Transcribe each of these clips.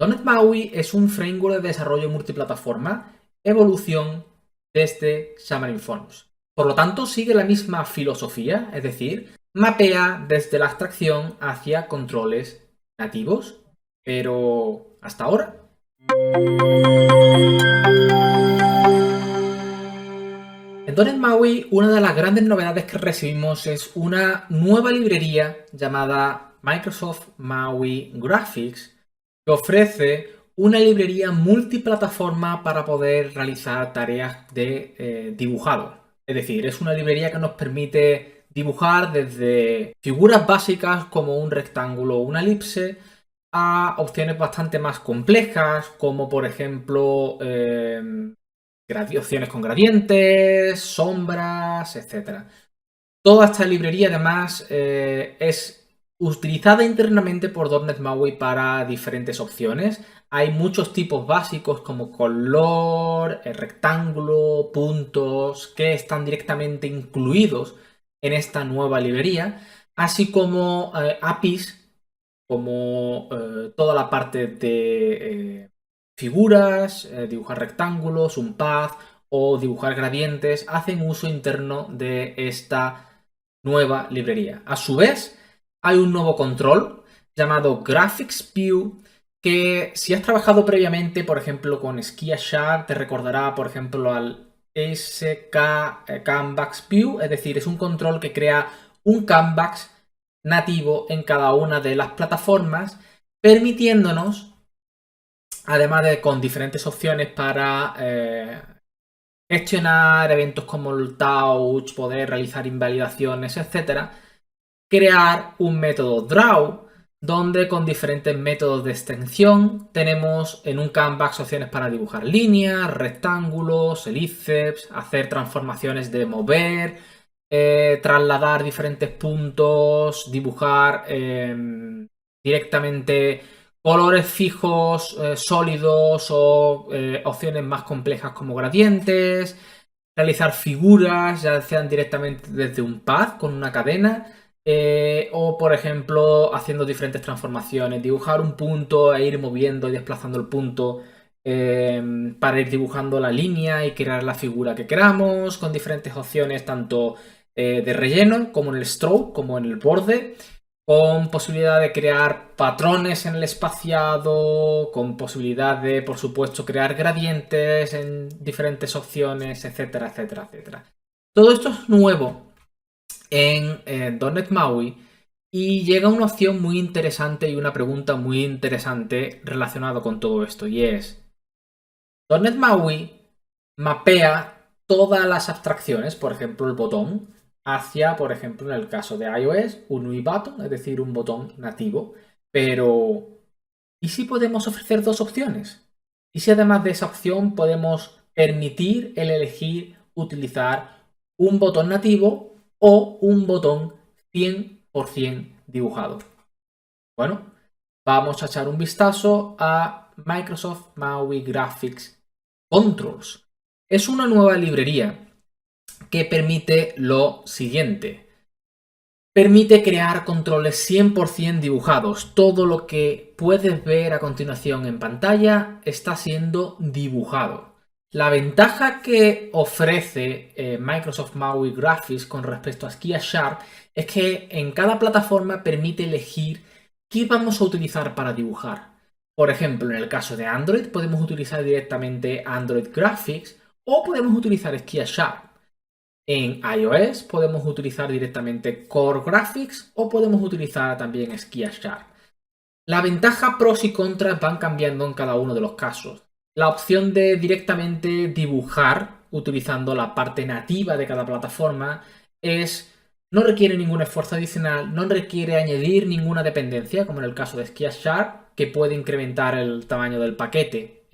.NET MAUI es un framework de desarrollo multiplataforma, evolución desde Xamarin Forms. Por lo tanto, sigue la misma filosofía, es decir, mapea desde la abstracción hacia controles nativos. Pero, ¿hasta ahora? En .NET MAUI, una de las grandes novedades que recibimos es una nueva librería llamada Microsoft MAUI Graphics, que ofrece una librería multiplataforma para poder realizar tareas de dibujado. Es decir, es una librería que nos permite dibujar desde figuras básicas como un rectángulo o una elipse a opciones bastante más complejas, como por ejemplo opciones con gradientes, sombras, etcétera. Toda esta librería además es utilizada internamente por .NET MAUI para diferentes opciones. Hay muchos tipos básicos como color, rectángulo, puntos, que están directamente incluidos en esta nueva librería, así como APIs, como toda la parte de figuras, dibujar rectángulos, un path o dibujar gradientes, hacen uso interno de esta nueva librería. A su vez, hay un nuevo control llamado Graphics View que si has trabajado previamente, por ejemplo, con Skiashare, te recordará, por ejemplo, al SK Canvas View, es decir, es un control que crea un canvas nativo en cada una de las plataformas, permitiéndonos, además de con diferentes opciones para gestionar eventos como el touch, poder realizar invalidaciones, etcétera, crear un método draw donde con diferentes métodos de extensión tenemos en un canvas opciones para dibujar líneas, rectángulos, elipses, hacer transformaciones de mover, trasladar diferentes puntos, dibujar directamente colores fijos, sólidos o opciones más complejas como gradientes, realizar figuras, ya sean directamente desde un pad con una cadena, o por ejemplo haciendo diferentes transformaciones, dibujar un punto e ir moviendo y desplazando el punto para ir dibujando la línea y crear la figura que queramos, con diferentes opciones tanto de relleno como en el stroke, como en el borde, con posibilidad de crear patrones en el espaciado, con posibilidad de, por supuesto, crear gradientes en diferentes opciones, etcétera, etcétera, etcétera. Todo esto es nuevo en .NET MAUI y llega una opción muy interesante y una pregunta muy interesante relacionada con todo esto, y es .NET MAUI mapea todas las abstracciones, por ejemplo el botón, hacia, por ejemplo, en el caso de iOS, un UI button, es decir, un botón nativo. Pero, ¿y si podemos ofrecer dos opciones? ¿Y si además de esa opción podemos permitir el elegir utilizar un botón nativo o un botón 100% dibujado? Bueno, vamos a echar un vistazo a Microsoft MAUI Graphics Controls. Es una nueva librería que permite lo siguiente. Permite crear controles 100% dibujados. Todo lo que puedes ver a continuación en pantalla está siendo dibujado. La ventaja que ofrece Microsoft MAUI Graphics con respecto a Skiashare es que en cada plataforma permite elegir qué vamos a utilizar para dibujar. Por ejemplo, en el caso de Android podemos utilizar directamente Android Graphics o podemos utilizar Skiashare. En iOS podemos utilizar directamente Core Graphics o podemos utilizar también Skiashare. La ventaja, pros y contras van cambiando en cada uno de los casos. La opción de directamente dibujar utilizando la parte nativa de cada plataforma no requiere ningún esfuerzo adicional, no requiere añadir ninguna dependencia, como en el caso de Skiashare, que puede incrementar el tamaño del paquete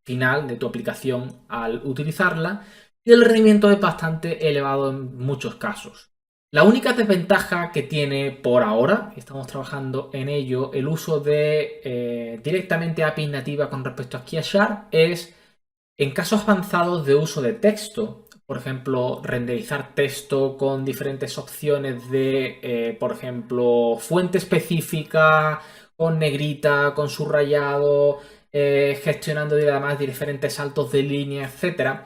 final de tu aplicación al utilizarla, y el rendimiento es bastante elevado en muchos casos. La única desventaja que tiene por ahora, y estamos trabajando en ello, el uso de directamente API nativa con respecto a Skiashare es en casos avanzados de uso de texto. Por ejemplo, renderizar texto con diferentes opciones de, por ejemplo, fuente específica, con negrita, con subrayado, gestionando además diferentes saltos de línea, etcétera.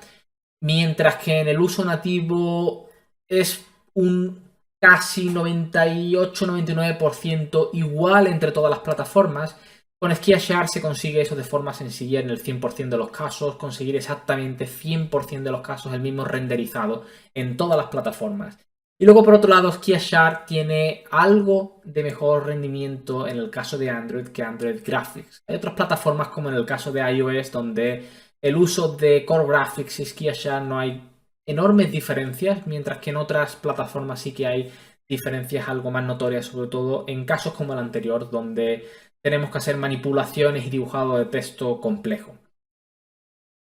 Mientras que en el uso nativo es un casi 98-99% igual entre todas las plataformas. Con Skillshare se consigue eso de forma sencilla en el 100% de los casos, conseguir exactamente 100% de los casos el mismo renderizado en todas las plataformas. Y luego por otro lado, Skillshare tiene algo de mejor rendimiento en el caso de Android que Android Graphics. Hay otras plataformas como en el caso de iOS donde el uso de Core Graphics y Skillshare no hay enormes diferencias, mientras que en otras plataformas sí que hay diferencias algo más notorias, sobre todo en casos como el anterior, donde tenemos que hacer manipulaciones y dibujado de texto complejo.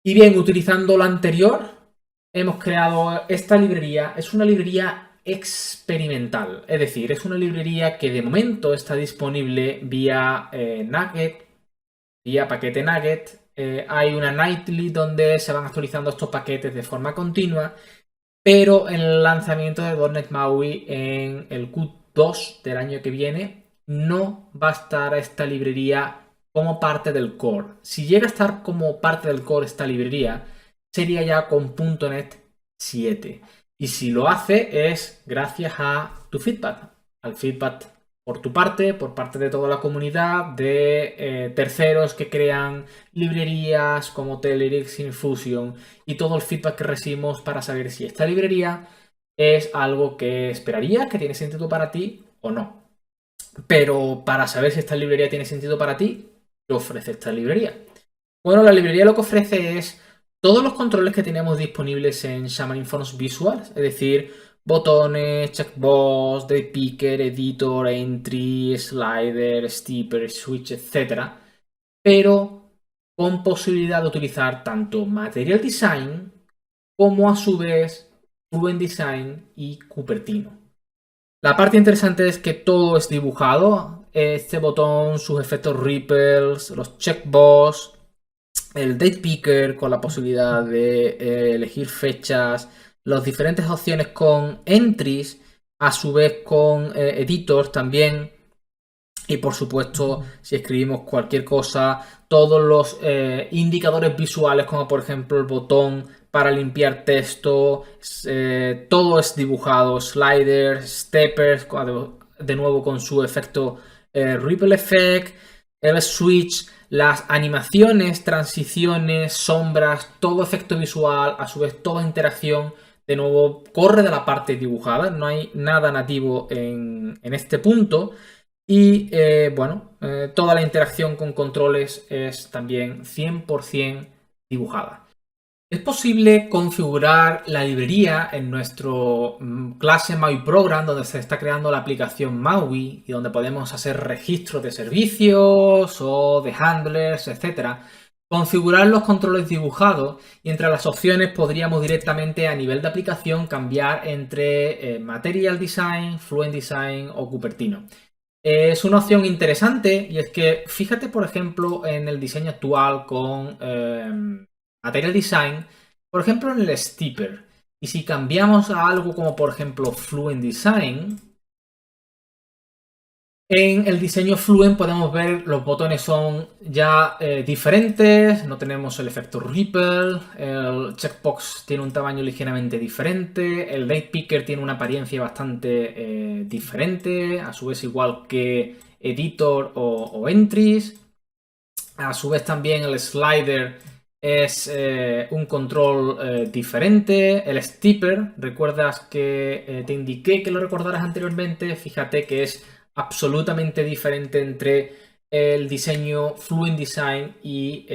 Y bien, utilizando lo anterior, hemos creado esta librería. Es una librería experimental, es decir, es una librería que de momento está disponible vía Nugget, vía paquete Nugget. Hay una nightly donde se van actualizando estos paquetes de forma continua, pero en el lanzamiento de .NET MAUI en el Q2 del año que viene no va a estar esta librería como parte del core. Si llega a estar como parte del core esta librería, sería ya con .NET 7. Y si lo hace es gracias a tu feedback, al feedback por tu parte, por parte de toda la comunidad, de terceros que crean librerías como Telerix, Infusion y todo el feedback que recibimos para saber si esta librería es algo que esperarías, que tiene sentido para ti o no. Pero para saber si esta librería tiene sentido para ti, ¿qué ofrece esta librería? Bueno, la librería lo que ofrece es todos los controles que tenemos disponibles en Xamarin Forms Visuals, es decir, botones, checkbox, date picker, editor, entry, slider, stepper, switch, etc. Pero con posibilidad de utilizar tanto Material Design como a su vez Fluent Design y Cupertino. La parte interesante es que todo es dibujado. Este botón, sus efectos ripples, los checkbox, el date picker con la posibilidad de elegir fechas, las diferentes opciones con entries, a su vez con editors también. Y por supuesto, si escribimos cualquier cosa, todos los indicadores visuales, como por ejemplo el botón para limpiar texto, todo es dibujado, sliders, steppers, de nuevo con su efecto ripple effect, el switch, las animaciones, transiciones, sombras, todo efecto visual, a su vez toda interacción, de nuevo corre de la parte dibujada, no hay nada nativo en este punto. Y bueno, toda la interacción con controles es también 100% dibujada. Es posible configurar la librería en nuestro clase Maui Program, donde se está creando la aplicación Maui y donde podemos hacer registros de servicios o de handlers, etc. Configurar los controles dibujados y entre las opciones podríamos directamente a nivel de aplicación cambiar entre Material Design, Fluent Design o Cupertino. Es una opción interesante y es que fíjate, por ejemplo, en el diseño actual con Material Design, por ejemplo, en el Stipper. Y si cambiamos a algo como, por ejemplo, Fluent Design, en el diseño Fluent podemos ver los botones son ya diferentes, no tenemos el efecto ripple, el checkbox tiene un tamaño ligeramente diferente, el date picker tiene una apariencia bastante diferente, a su vez igual que editor o entries. A su vez también el slider es un control diferente. El stipper, recuerdas que te indiqué que lo recordaras anteriormente, fíjate que es absolutamente diferente entre el diseño Fluent Design y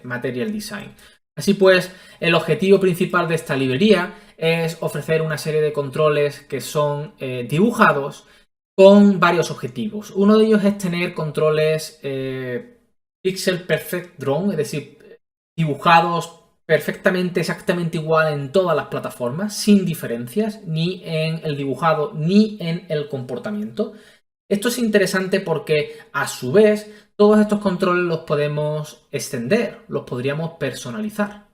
Material Design. Así pues, el objetivo principal de esta librería es ofrecer una serie de controles que son dibujados con varios objetivos. Uno de ellos es tener controles Pixel Perfect Drone, es decir, dibujados perfectamente, exactamente igual en todas las plataformas, sin diferencias, ni en el dibujado ni en el comportamiento. Esto es interesante porque a su vez todos estos controles los podemos extender, los podríamos personalizar.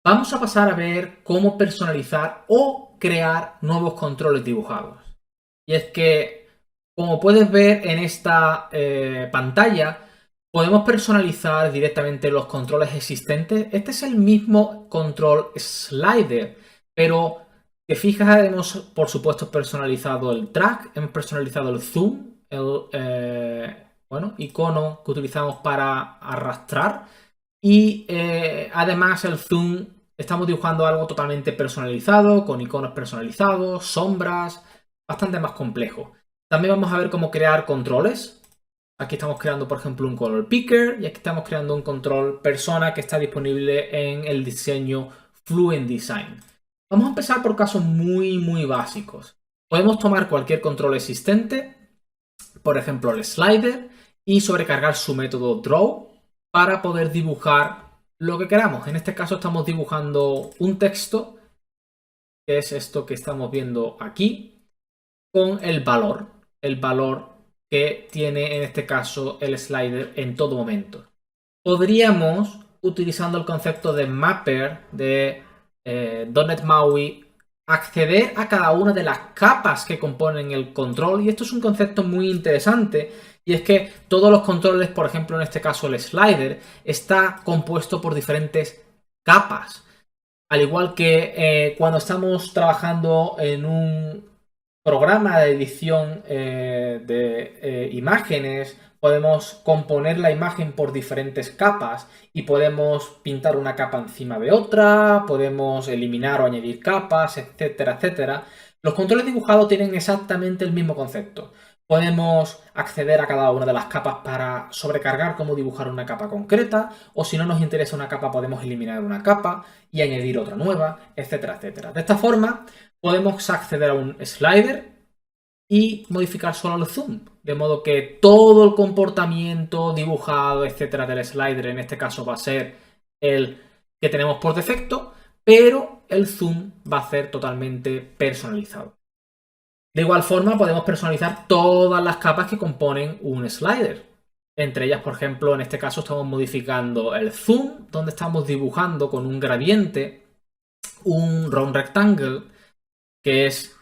Vamos a pasar a ver cómo personalizar o crear nuevos controles dibujados. Y es que Como puedes ver en esta pantalla, podemos personalizar directamente los controles existentes. Este es el mismo control slider, pero te fijas, hemos por supuesto personalizado el track, hemos personalizado el zoom, el icono que utilizamos para arrastrar. Y además el zoom, estamos dibujando algo totalmente personalizado, con iconos personalizados, sombras, bastante más complejo. También vamos a ver cómo crear controles. Aquí estamos creando, por ejemplo, un color picker y aquí estamos creando un control persona que está disponible en el diseño Fluent Design. Vamos a empezar por casos muy básicos. Podemos tomar cualquier control existente, por ejemplo el slider, y sobrecargar su método draw para poder dibujar lo que queramos. En este caso estamos dibujando un texto, que es esto que estamos viendo aquí, con el valor que tiene en este caso el slider en todo momento. Podríamos, utilizando el concepto de mapper de .NET MAUI, acceder a cada una de las capas que componen el control. Y esto es un concepto muy interesante. Y es que todos los controles, por ejemplo en este caso el slider, está compuesto por diferentes capas. Al igual que cuando estamos trabajando en un programa de edición de imágenes, podemos componer la imagen por diferentes capas y podemos pintar una capa encima de otra, podemos eliminar o añadir capas, etcétera, etcétera. Los controles dibujados tienen exactamente el mismo concepto. Podemos acceder a cada una de las capas para sobrecargar cómo dibujar una capa concreta, o si no nos interesa una capa podemos eliminar una capa y añadir otra nueva, etcétera, etcétera. De esta forma podemos acceder a un slider y modificar solo el zoom, de modo que todo el comportamiento dibujado, etcétera, del slider en este caso va a ser el que tenemos por defecto, pero el zoom va a ser totalmente personalizado. De igual forma podemos personalizar todas las capas que componen un slider. Entre ellas, por ejemplo, en este caso estamos modificando el zoom, donde estamos dibujando con un gradiente un round rectangle, que es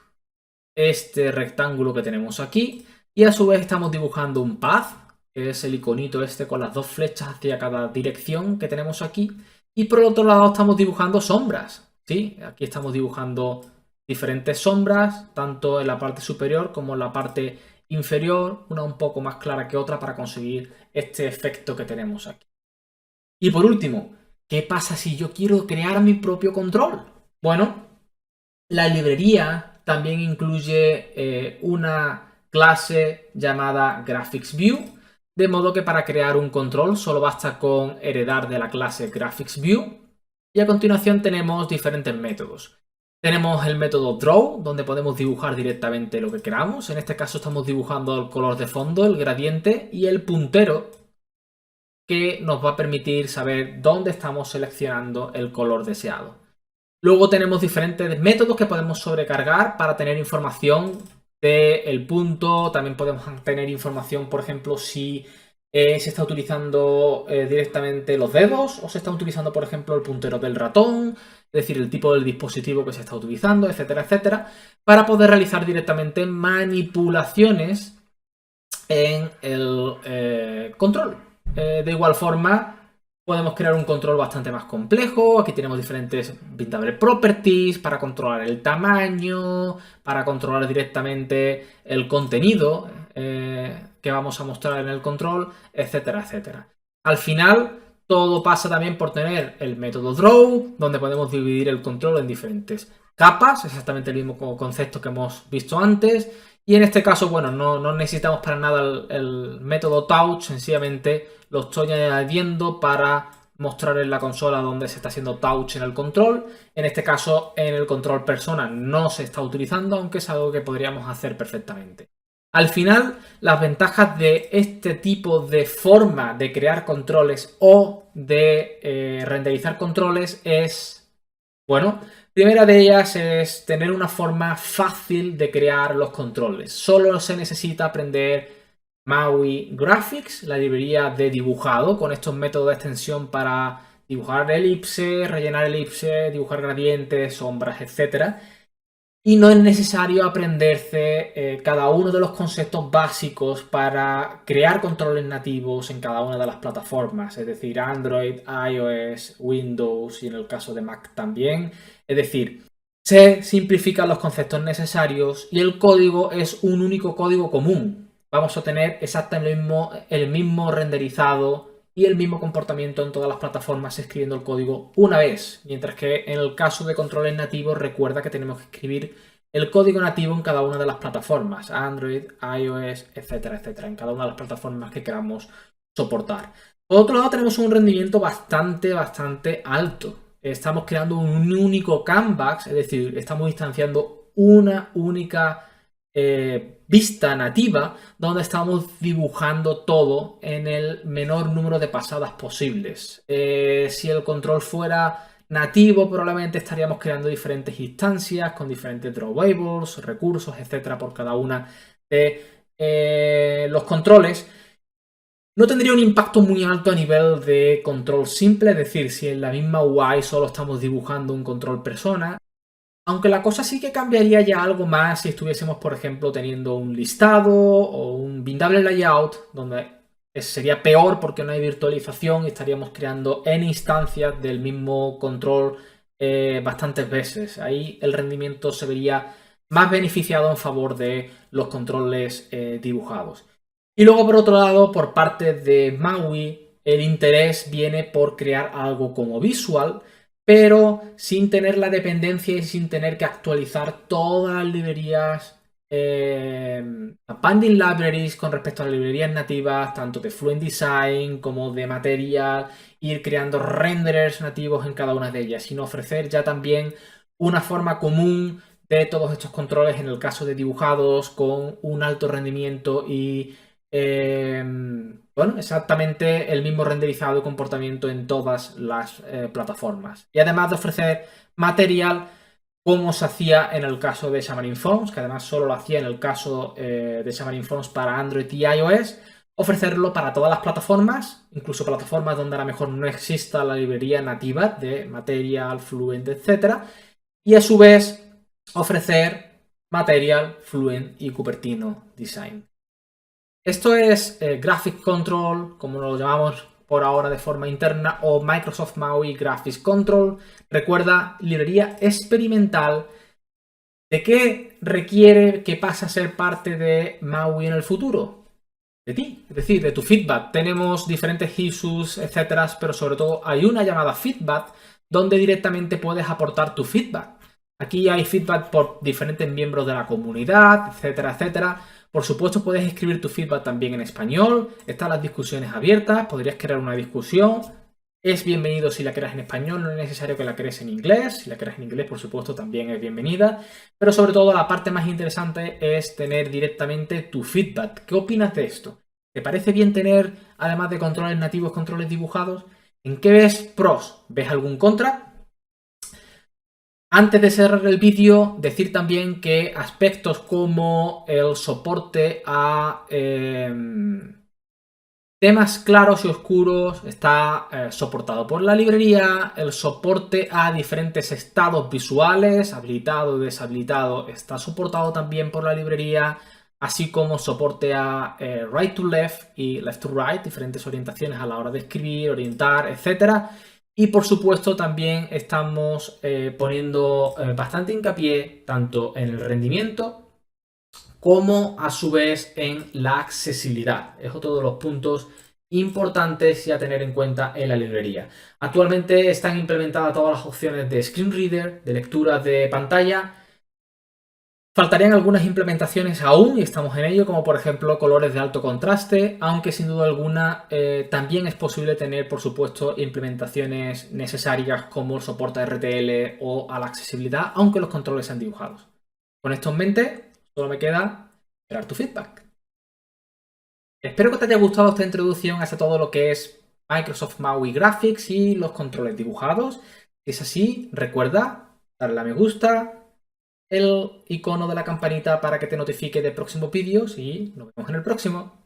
este rectángulo que tenemos aquí, y a su vez estamos dibujando un path, que es el iconito este con las dos flechas hacia cada dirección que tenemos aquí, y por el otro lado estamos dibujando sombras, ¿sí? Aquí estamos dibujando diferentes sombras, tanto en la parte superior como en la parte inferior, una un poco más clara que otra para conseguir este efecto que tenemos aquí. Y por último, ¿qué pasa si yo quiero crear mi propio control? Bueno, la librería también incluye una clase llamada GraphicsView, de modo que para crear un control solo basta con heredar de la clase GraphicsView. Y a continuación tenemos diferentes métodos. Tenemos el método Draw, donde podemos dibujar directamente lo que queramos. En este caso estamos dibujando el color de fondo, el gradiente y el puntero, que nos va a permitir saber dónde estamos seleccionando el color deseado. Luego tenemos diferentes métodos que podemos sobrecargar para tener información del punto. También podemos tener información, por ejemplo, si se está utilizando directamente los dedos o se está utilizando, por ejemplo, el puntero del ratón, es decir, el tipo del dispositivo que se está utilizando, etcétera, etcétera, para poder realizar directamente manipulaciones en el control. De igual forma, podemos crear un control bastante más complejo. Aquí tenemos diferentes Bindable Properties para controlar el tamaño, para controlar directamente el contenido que vamos a mostrar en el control, etcétera, etcétera. Al final, todo pasa también por tener el método Draw, donde podemos dividir el control en diferentes capas, exactamente el mismo concepto que hemos visto antes. Y en este caso, bueno, no necesitamos para nada el método touch, sencillamente lo estoy añadiendo para mostrar en la consola donde se está haciendo touch en el control. En este caso, en el control persona no se está utilizando, aunque es algo que podríamos hacer perfectamente. Al final, las ventajas de este tipo de forma de crear controles o de renderizar controles es, bueno, primera de ellas es tener una forma fácil de crear los controles. Solo se necesita aprender MAUI Graphics, la librería de dibujado, con estos métodos de extensión para dibujar elipses, rellenar elipses, dibujar gradientes, sombras, etc. Y no es necesario aprenderse cada uno de los conceptos básicos para crear controles nativos en cada una de las plataformas, es decir, Android, iOS, Windows y en el caso de Mac también. Es decir, se simplifican los conceptos necesarios y el código es un único código común. Vamos a tener exactamente el mismo renderizado y el mismo comportamiento en todas las plataformas escribiendo el código una vez, mientras que en el caso de controles nativos recuerda que tenemos que escribir el código nativo en cada una de las plataformas, Android, iOS, etcétera, etcétera, en cada una de las plataformas que queramos soportar. Por otro lado, tenemos un rendimiento bastante alto. Estamos creando un único canvas, es decir, estamos instanciando una única vista nativa donde estamos dibujando todo en el menor número de pasadas posibles. Si el control fuera nativo, probablemente estaríamos creando diferentes instancias con diferentes drawables, recursos, etcétera, por cada una de los controles. No tendría un impacto muy alto a nivel de control simple, es decir, si en la misma UI solo estamos dibujando un control persona. Aunque la cosa sí que cambiaría ya algo más si estuviésemos, por ejemplo, teniendo un listado o un bindable layout, donde sería peor porque no hay virtualización y estaríamos creando n instancias del mismo control bastantes veces. Ahí el rendimiento se vería más beneficiado en favor de los controles dibujados. Y luego, por otro lado, por parte de MAUI, el interés viene por crear algo como visual, pero sin tener la dependencia y sin tener que actualizar todas las librerías, binding libraries con respecto a las librerías nativas, tanto de Fluent Design como de Material, ir creando renderers nativos en cada una de ellas, sino ofrecer ya también una forma común de todos estos controles en el caso de dibujados con un alto rendimiento y bueno, exactamente el mismo renderizado y comportamiento en todas las plataformas. Y además de ofrecer material como se hacía en el caso de Xamarin Forms, que además solo lo hacía en el caso de Xamarin Forms para Android y iOS, ofrecerlo para todas las plataformas, incluso plataformas donde a lo mejor no exista la librería nativa de Material, Fluent, etc. Y a su vez ofrecer Material, Fluent y Cupertino Design. Esto es Graphics Control, como lo llamamos por ahora de forma interna, o Microsoft MAUI Graphics Control. Recuerda, librería experimental. ¿De qué requiere que pase a ser parte de MAUI en el futuro? De ti, es decir, de tu feedback. Tenemos diferentes issues, etcétera, pero sobre todo hay una llamada feedback donde directamente puedes aportar tu feedback. Aquí hay feedback por diferentes miembros de la comunidad, etcétera, etcétera. Por supuesto, puedes escribir tu feedback también en español. Están las discusiones abiertas. Podrías crear una discusión. Es bienvenido si la creas en español. No es necesario que la crees en inglés. Si la creas en inglés, por supuesto, también es bienvenida. Pero sobre todo, la parte más interesante es tener directamente tu feedback. ¿Qué opinas de esto? ¿Te parece bien tener, además de controles nativos, controles dibujados? ¿En qué ves pros? ¿Ves algún contra? Antes de cerrar el vídeo, decir también que aspectos como el soporte a temas claros y oscuros está soportado por la librería, el soporte a diferentes estados visuales, habilitado y deshabilitado, está soportado también por la librería, así como soporte a right to left y left to right, diferentes orientaciones a la hora de escribir, orientar, etcétera. Y por supuesto también estamos poniendo bastante hincapié tanto en el rendimiento como a su vez en la accesibilidad. Es otro de los puntos importantes y a tener en cuenta en la librería. Actualmente están implementadas todas las opciones de screen reader, de lectura de pantalla. Faltarían algunas implementaciones aún y estamos en ello, como por ejemplo colores de alto contraste, aunque sin duda alguna también es posible tener, por supuesto, implementaciones necesarias como el soporte a RTL o a la accesibilidad, aunque los controles sean dibujados. Con esto en mente, solo me queda esperar tu feedback. Espero que te haya gustado esta introducción hacia todo lo que es Microsoft MAUI Graphics y los controles dibujados. Si es así, recuerda darle a me gusta, el icono de la campanita para que te notifique de próximos vídeos y nos vemos en el próximo.